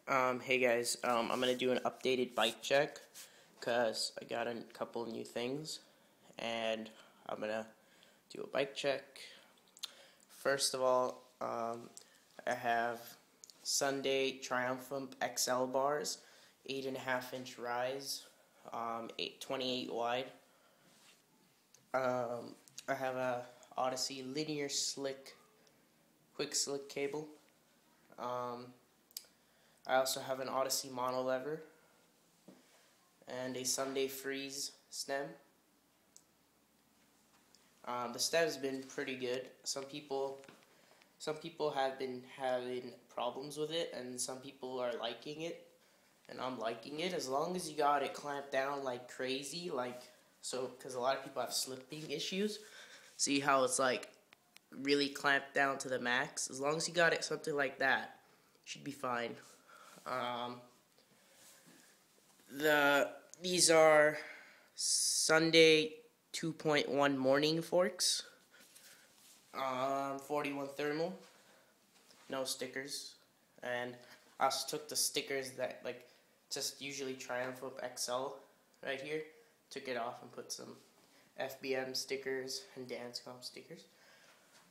Hey guys, I'm gonna do an updated bike check because I got a couple new things, and I'm gonna do a bike check. First of all, I have Sunday Triumphant XL bars, 8.5-inch rise, 28 wide. I have a Odyssey linear slick, quick slick cable. I also have an Odyssey monolever and a Sunday Freeze stem. The stem's been pretty good. Some people have been having problems with it, and some people are liking it, and I'm liking it as long as you got it clamped down like crazy, because a lot of people have slipping issues. See how it's like really clamped down to the max? As long as you got it something like that, should be fine. These are Sunday 2.1 morning forks. 41 thermal, no stickers, and I also took the stickers that just usually Triumph XL right here. Took it off and put some FBM stickers and Dancecom stickers.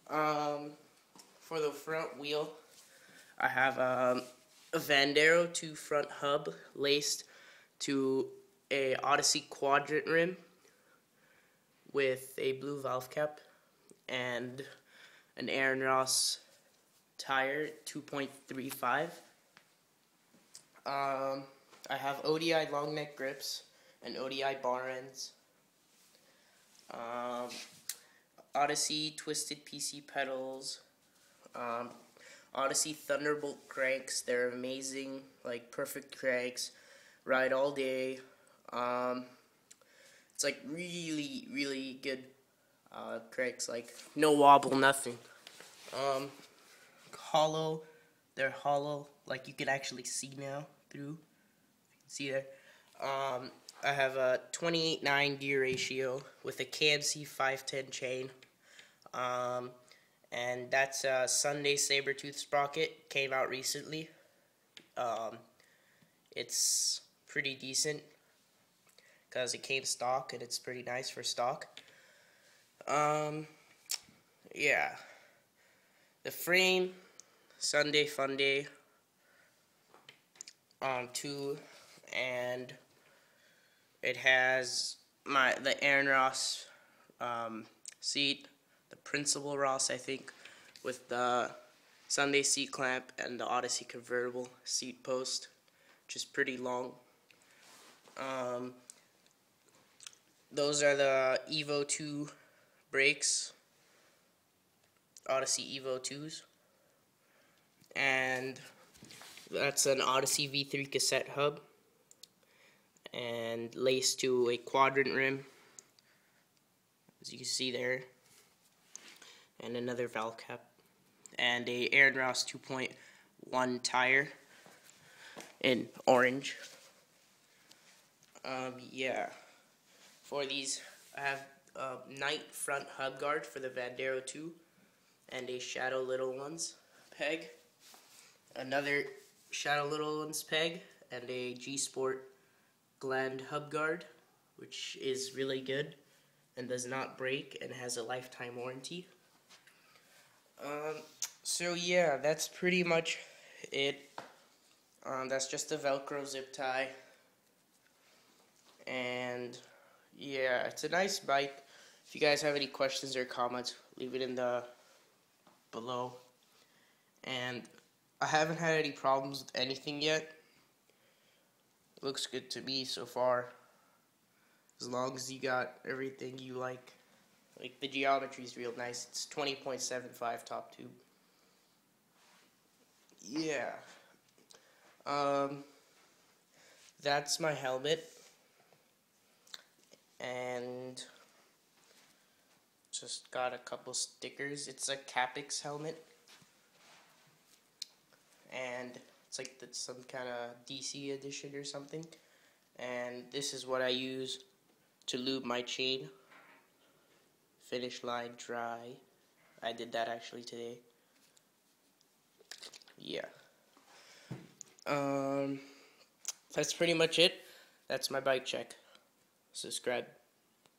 For the front wheel, I have a Vandero 2 front hub laced to a Odyssey quadrant rim with a blue valve cap and an Aaron Ross tire 2.35. I have ODI long neck grips and ODI bar ends. Odyssey twisted PC pedals. Odyssey Thunderbolt cranks. They're amazing, like perfect cranks. Ride all day. It's like really, really good cranks. Like no wobble, nothing. Hollow. They're hollow. Like you can actually see now through. You can see there. I have a 28:9 gear ratio with a KMC 510 chain. And that's a Sunday Sabertooth sprocket. Came out recently. It's pretty decent because it came stock and it's pretty nice for stock. Yeah. The frame, Sunday Fun Day 2, and it has the Aaron Ross seat, the Principal Ross, I think, with the Sunday seat clamp and the Odyssey convertible seat post, which is pretty long. Those are the Evo 2 brakes, Odyssey Evo 2s, and that's an Odyssey V3 cassette hub and laced to a quadrant rim, as you can see there, and another valve cap, and a Aaron Ross 2.1 tire in orange. Yeah. For these, I have a night front hub guard for the Vandero 2 and a Shadow Little Ones peg, another Shadow Little Ones peg, and a G-Sport gland hub guard, which is really good and does not break and has a lifetime warranty. So yeah, that's pretty much it. That's just a Velcro zip tie, and yeah, it's a nice bike. If you guys have any questions or comments, leave it in the below. And I haven't had any problems with anything yet. It looks good to me so far. As long as you got everything you like. Like the geometry is real nice. It's 20.75 top tube. Yeah. That's my helmet. And just got a couple stickers. It's a Capix helmet, and it's like some kind of DC edition or something. And this is what I use to lube my chain. Finish line dry. I did that actually today. Yeah. That's pretty much it. That's my bike check. Subscribe.